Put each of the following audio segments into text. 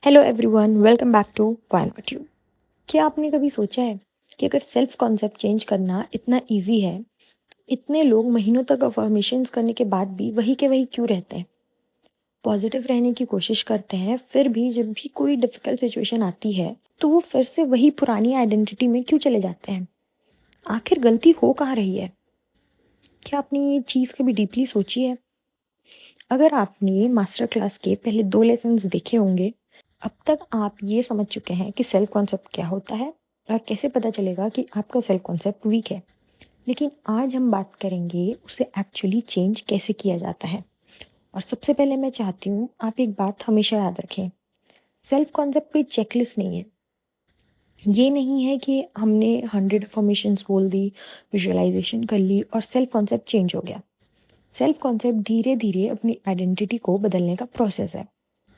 Hello everyone, welcome back to why not you. क्या आपने कभी सोचा है कि अगर सेल्फ कॉन्सेप्ट चेंज करना इतना इजी है, इतने लोग महीनों तक अफर्मेशंस करने के बाद भी वही के वही क्यों रहते हैं? पॉजिटिव रहने की कोशिश करते हैं, फिर भी जब भी कोई डिफिकल्ट सिचुएशन आती है तो वो फिर से वही पुरानी आइडेंटिटी में क्यों चले जाते हैं? आखिर गलती हो कहाँ रही है? क्या आपने ये चीज़ कभी डीपली सोची है? अगर आपने मास्टर क्लास के पहले 2 लेसन्स देखे होंगे, अब तक आप ये समझ चुके हैं कि सेल्फ कॉन्सेप्ट क्या होता है और कैसे पता चलेगा कि आपका सेल्फ कॉन्सेप्ट वीक है। लेकिन आज हम बात करेंगे उसे एक्चुअली चेंज कैसे किया जाता है। और सबसे पहले मैं चाहती हूँ आप एक बात हमेशा याद रखें। सेल्फ कॉन्सेप्ट कोई चेकलिस्ट नहीं है। ये नहीं है कि हमने 100 अफर्मेशंस बोल दी, विजुअलाइजेशन कर ली और सेल्फ कॉन्सेप्ट चेंज हो गया। सेल्फ कॉन्सेप्ट धीरे धीरे अपनी आइडेंटिटी को बदलने का प्रोसेस है।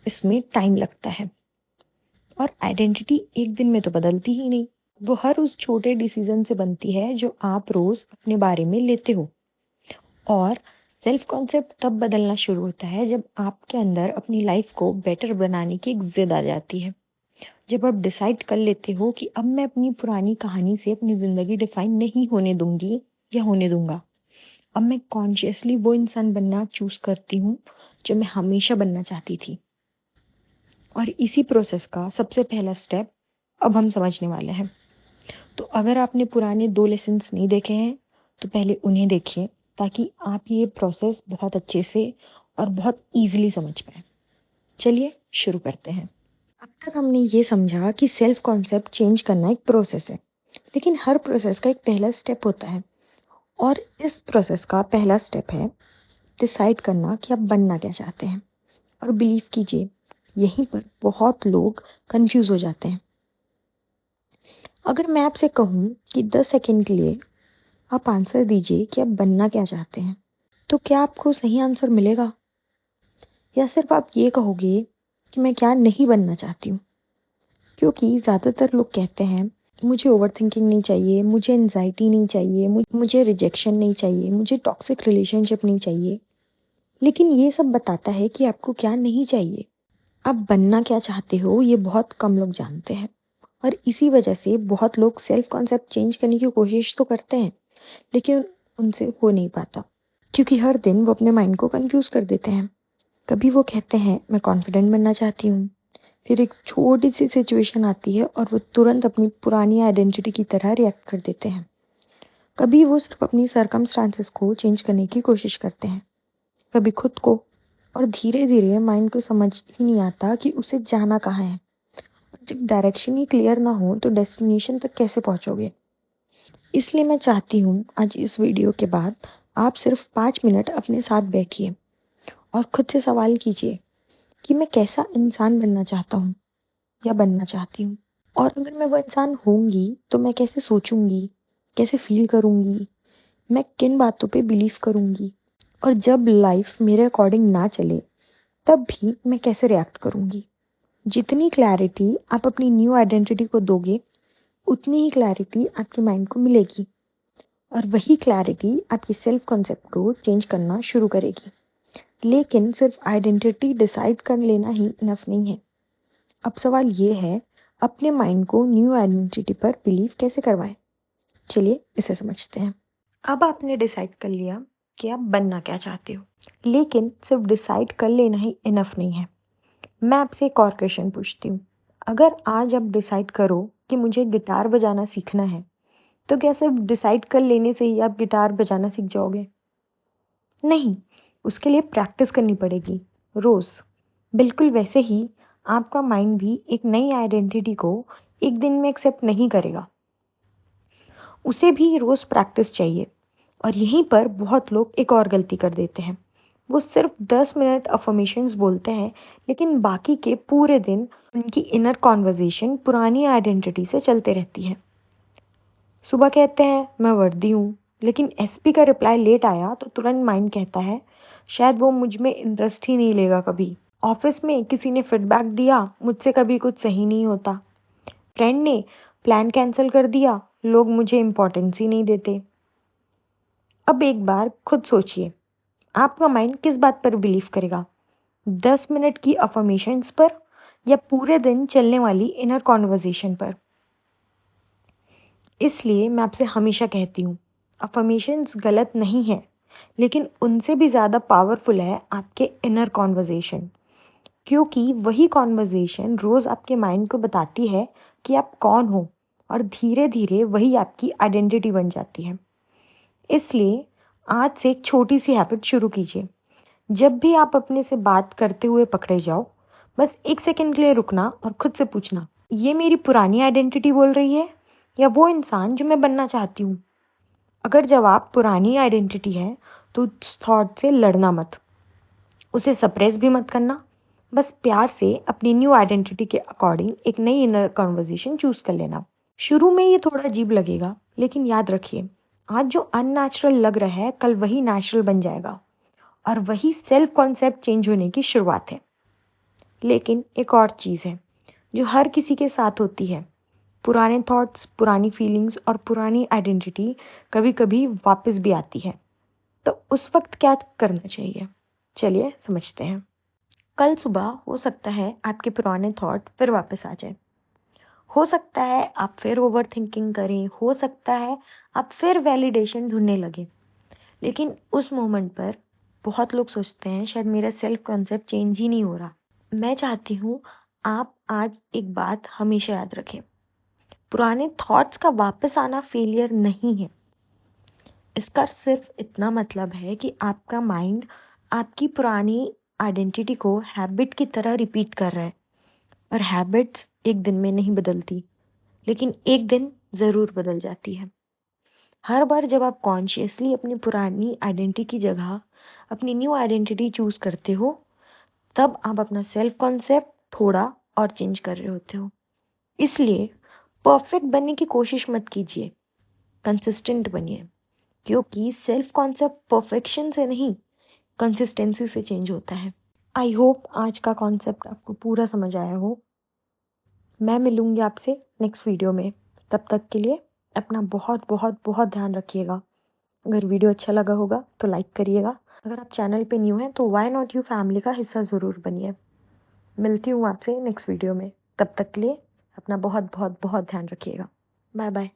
इसमें टाइम लगता है और आइडेंटिटी एक दिन में तो बदलती ही नहीं। वो हर उस छोटे डिसीजन से बनती है जो आप रोज अपने बारे में लेते हो। और सेल्फ कॉन्सेप्ट तब बदलना शुरू होता है जब आपके अंदर अपनी लाइफ को बेटर बनाने की एक जिद आ जाती है। जब आप डिसाइड कर लेते हो कि अब मैं अपनी पुरानी कहानी से अपनी जिंदगी डिफाइन नहीं होने दूंगी या होने दूंगा। अब मैं कॉन्शियसली वो इंसान बनना चूज करती हूँ जो मैं हमेशा बनना चाहती थी। और इसी प्रोसेस का सबसे पहला स्टेप अब हम समझने वाले हैं। तो अगर आपने पुराने 2 लेसन्स नहीं देखे हैं तो पहले उन्हें देखिए, ताकि आप ये प्रोसेस बहुत अच्छे से और बहुत ईजिली समझ पाएँ। चलिए शुरू करते हैं। अब तक हमने ये समझा कि सेल्फ कॉन्सेप्ट चेंज करना एक प्रोसेस है, लेकिन हर प्रोसेस का एक पहला स्टेप होता है। और इस प्रोसेस का पहला स्टेप है डिसाइड करना कि आप बनना क्या चाहते हैं। और बिलीव कीजिए, यहीं पर बहुत लोग कंफ्यूज हो जाते हैं। अगर मैं आपसे कहूँ कि 10 सेकंड के लिए आप आंसर दीजिए कि आप बनना क्या चाहते हैं, तो क्या आपको सही आंसर मिलेगा? या सिर्फ आप ये कहोगे कि मैं क्या नहीं बनना चाहती हूँ? क्योंकि ज़्यादातर लोग कहते हैं मुझे ओवरथिंकिंग नहीं चाहिए, मुझे एंजाइटी नहीं चाहिए, मुझे रिजेक्शन नहीं चाहिए, मुझे टॉक्सिक रिलेशनशिप नहीं चाहिए। लेकिन ये सब बताता है कि आपको क्या नहीं चाहिए। आप बनना क्या चाहते हो ये बहुत कम लोग जानते हैं। और इसी वजह से बहुत लोग सेल्फ कॉन्सेप्ट चेंज करने की कोशिश तो करते हैं, लेकिन उनसे हो नहीं पाता। क्योंकि हर दिन वो अपने माइंड को कंफ्यूज कर देते हैं। कभी वो कहते हैं मैं कॉन्फिडेंट बनना चाहती हूँ, फिर एक छोटी सी सिचुएशन आती है और वो तुरंत अपनी पुरानी आइडेंटिटी की तरह रिएक्ट कर देते हैं। कभी वो सिर्फ अपनी सरकमस्टांसेस को चेंज करने की कोशिश करते हैं, कभी खुद को। और धीरे धीरे माइंड को समझ ही नहीं आता कि उसे जाना कहाँ है। जब डायरेक्शन ही क्लियर ना हो तो डेस्टिनेशन तक कैसे पहुंचोगे? इसलिए मैं चाहती हूँ आज इस वीडियो के बाद आप सिर्फ 5 मिनट अपने साथ बैठिए और खुद से सवाल कीजिए कि मैं कैसा इंसान बनना चाहता हूँ या बनना चाहती हूँ। और अगर मैं वो इंसान होंगी तो मैं कैसे सोचूंगी, कैसे फील करूंगी, मैं किन बातों पे बिलीव करूंगी। और जब लाइफ मेरे अकॉर्डिंग ना चले तब भी मैं कैसे रिएक्ट करूंगी। जितनी क्लैरिटी आप अपनी न्यू आइडेंटिटी को दोगे, उतनी ही क्लैरिटी आपके माइंड को मिलेगी। और वही क्लैरिटी आपकी सेल्फ कॉन्सेप्ट को चेंज करना शुरू करेगी। लेकिन सिर्फ आइडेंटिटी डिसाइड कर लेना ही इनफ नहीं है। अब सवाल ये है, अपने माइंड को न्यू आइडेंटिटी पर बिलीव कैसे करवाएं? चलिए इसे समझते हैं। अब आपने डिसाइड कर लिया कि आप बनना क्या चाहते हो, लेकिन सिर्फ डिसाइड कर लेना ही इनफ नहीं है। मैं आपसे एक और क्वेश्चन पूछती हूँ। अगर आज आप डिसाइड करो कि मुझे गिटार बजाना सीखना है, तो क्या सिर्फ डिसाइड कर लेने से ही आप गिटार बजाना सीख जाओगे? नहीं, उसके लिए प्रैक्टिस करनी पड़ेगी, रोज। बिल्कुल वैसे ही आपका माइंड भी एक नई आइडेंटिटी को एक दिन में एक्सेप्ट नहीं करेगा। उसे भी रोज प्रैक्टिस चाहिए। और यहीं पर बहुत लोग एक और गलती कर देते हैं। वो सिर्फ 10 मिनट अफर्मेशंस बोलते हैं, लेकिन बाकी के पूरे दिन उनकी इनर कॉन्वर्जेशन पुरानी आइडेंटिटी से चलते रहती है। सुबह कहते हैं मैं वर्दी हूँ, लेकिन एसपी का रिप्लाई लेट आया तो तुरंत माइंड कहता है शायद वो मुझ में इंटरेस्ट ही नहीं लेगा कभी। ऑफिस में किसी ने फीडबैक दिया, मुझसे कभी कुछ सही नहीं होता। फ्रेंड ने प्लान कैंसिल कर दिया, लोग मुझे इम्पोर्टेंस ही नहीं देते। अब एक बार खुद सोचिए, आपका माइंड किस बात पर बिलीव करेगा? 10 मिनट की अफर्मेशंस पर या पूरे दिन चलने वाली इनर कॉन्वर्सेशन पर। इसलिए मैं आपसे हमेशा कहती हूँ, अफ़र्मेशंस गलत नहीं है, लेकिन उनसे भी ज़्यादा पावरफुल है आपके इनर कॉन्वर्सेशन, क्योंकि वही कॉन्वर्सेशन रोज़ आपके माइंड को बताती है कि आप कौन हो, और धीरे-धीरे वही आपकी आइडेंटिटी बन जाती है। इसलिए आज से एक छोटी सी हैबिट शुरू कीजिए। जब भी आप अपने से बात करते हुए पकड़े जाओ, बस 1 सेकंड के लिए रुकना और खुद से पूछना, ये मेरी पुरानी आइडेंटिटी बोल रही है या वो इंसान जो मैं बनना चाहती हूँ? अगर जवाब पुरानी आइडेंटिटी है, तो उस थॉट से लड़ना मत, उसे सप्रेस भी मत करना। बस प्यार से अपनी न्यू आइडेंटिटी के अकॉर्डिंग एक नई इनर कन्वर्सेशन चूज़ कर लेना। शुरू में ये थोड़ा अजीब लगेगा, लेकिन याद रखिए, आज जो अननेचुरल लग रहा है, कल वही नेचुरल बन जाएगा, और वही सेल्फ कॉन्सेप्ट चेंज होने की शुरुआत है। लेकिन एक और चीज़ है, जो हर किसी के साथ होती है। पुराने थॉट्स, पुरानी फीलिंग्स और पुरानी आइडेंटिटी कभी-कभी वापस भी आती है। तो उस वक़्त क्या करना चाहिए? चलिए समझते हैं। कल सुबह हो सकता है आपके पुराने थॉट फिर वापस आ जाए। हो सकता है आप फिर ओवरथिंकिंग करें, हो सकता है आप फिर वैलिडेशन ढूँढने लगें। लेकिन उस मोमेंट पर बहुत लोग सोचते हैं शायद मेरा सेल्फ कॉन्सेप्ट चेंज ही नहीं हो रहा। मैं चाहती हूँ आप आज एक बात हमेशा याद रखें, पुराने थॉट्स का वापस आना फेलियर नहीं है। इसका सिर्फ इतना मतलब है कि आपका माइंड आपकी पुरानी आइडेंटिटी को हैबिट की तरह रिपीट कर रहा है, और हैबिट्स एक दिन में नहीं बदलती, लेकिन एक दिन ज़रूर बदल जाती है। हर बार जब आप कॉन्शियसली अपनी पुरानी आइडेंटिटी की जगह अपनी न्यू आइडेंटिटी चूज़ करते हो, तब आप अपना सेल्फ कॉन्सेप्ट थोड़ा और चेंज कर रहे होते हो। इसलिए परफेक्ट बनने की कोशिश मत कीजिए, कंसिस्टेंट बनिए, क्योंकि सेल्फ कॉन्सेप्ट परफेक्शन से नहीं, कंसिस्टेंसी से चेंज होता है। आई होप आज का कॉन्सेप्ट आपको पूरा समझ आया हो। मैं मिलूंगी आपसे नेक्स्ट वीडियो में। तब तक के लिए अपना बहुत बहुत बहुत ध्यान रखिएगा। अगर वीडियो अच्छा लगा होगा तो लाइक करिएगा। अगर आप चैनल पे न्यू हैं तो व्हाई नॉट यू फैमिली का हिस्सा ज़रूर बनिए। मिलती हूँ आपसे नेक्स्ट वीडियो में। तब तक के लिए अपना बहुत बहुत बहुत ध्यान रखिएगा। Bye bye.